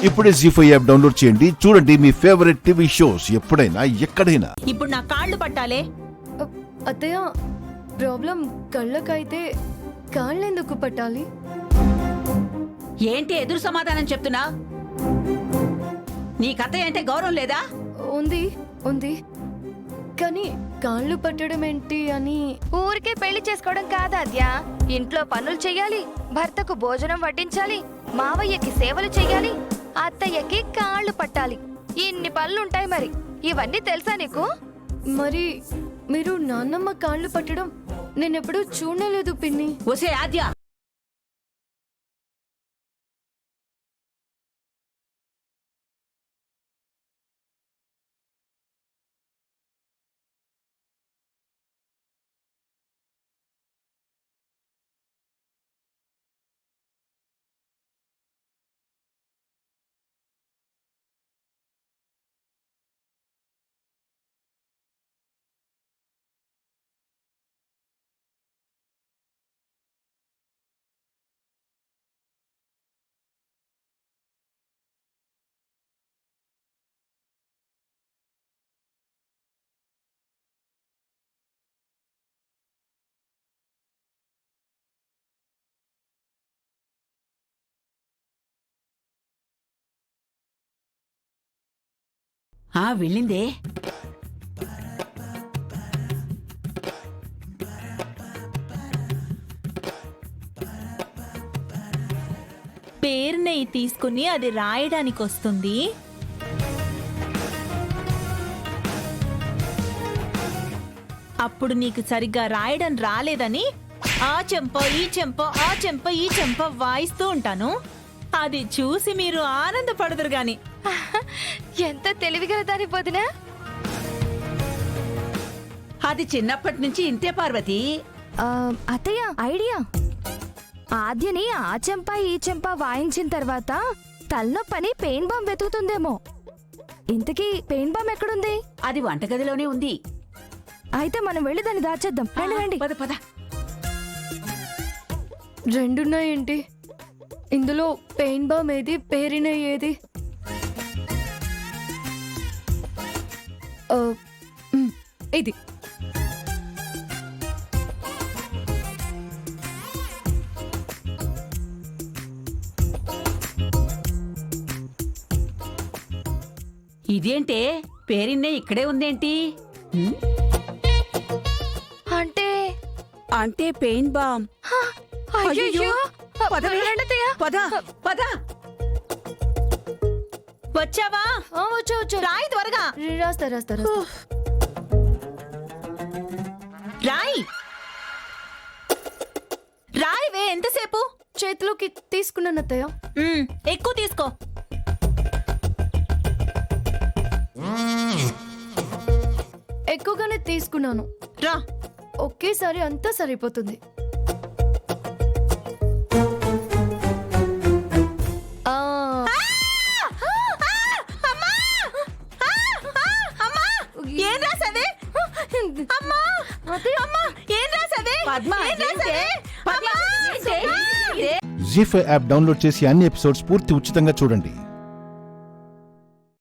ఇప్పుడే జీ5 app download చేయండి. చూడండి మీ ఫేవరెట్ టీవీ షోస్ ఎప్పుడైనా ఎక్కడైనా. ఇప్పుడు నా కాళ్ళు పట్టాలే. అత్తయ్య, ప్రాబ్లం కళ్ళకైతే కాళ్ళెందుకు పట్టాలి? ఏంటి ఎదురు సమాధానం చెప్తున్నా? నీ కథ అంటే గౌరవం లేదా? ఉంది ఉంది, కానీ కాళ్ళు పట్టడం ఏంటి అని. ఊరికే పెళ్లి చేసుకోవడం కాదాద్యా. ఇంట్లో పనులు చెయ్యాలి, భర్తకు భోజనం వడ్డించాలి, మావయ్యకి సేవలు చెయ్యాలి, అత్తయ్యకి కాళ్ళు పట్టాలి. ఇన్ని పనులుంటాయి. మరి ఇవన్నీ తెలుసా నీకు? మరి మీరు నాన్నమ్మ కాళ్ళు పట్టడం నేనెప్పుడు చూడలేదు పిన్ని. ఒసే ఆద్య, వెళ్ళిందే. పేరు నెయ్యి తీసుకుని అది రాయడానికి వస్తుంది. అప్పుడు నీకు సరిగ్గా రాయడం రాలేదని ఆ చెంప ఈ చెంప ఆ చెంప ఈ చెంప వాయిస్తూ ఉంటాను. అది చూసి మీరు ఆనందపడదురు గాని. ఎంత తెలివిగలదాని పొదినా. అది చిన్నప్పటి నుంచి ఇంతే పార్వతి. అత్తయ్య, ఐడియా. ఆద్యని ఆ చెంప ఈ చెంప వాయించిన తర్వాత తలనొప్పని పెయిన్ బాంబ్ వెతుకుతుందేమో. ఇంతకీ పెయిన్ బాంబ్ ఎక్కడుంది? అది వంటగదిలోనే ఉంది. అయితే మనం వెళ్ళి దాన్ని దాచేద్దాం. రండి. పద పద. రెండున్నాయేంటి? ఇందులో పెయిన్ బామ్ ఏది, పేరిన ఏది? ఇది. ఇదేంటే పేరిన్నే ఇక్కడే ఉందేంటి? అంటే అంటే పెయిన్ బామ్. అయ్యయ్యో. పద పద. వచ్చావా? వచ్చు. రాయి త్వరగా. రాస్తా. రాయి రాయివే. ఎంతసేపు? చేతిలోకి తీసుకున్నాను అత్తయ్య. ఎక్కువ తీసుకో. ఎక్కువగానే తీసుకున్నాను. రా. ఒకేసారి అంతా సరిపోతుంది. ఏం రాసావే? ఏం రాసావే? జీ5 యాప్ డౌన్లోడ్ చేసి అన్ని ఎపిసోడ్స్ పూర్తి ఉచితంగా చూడండి.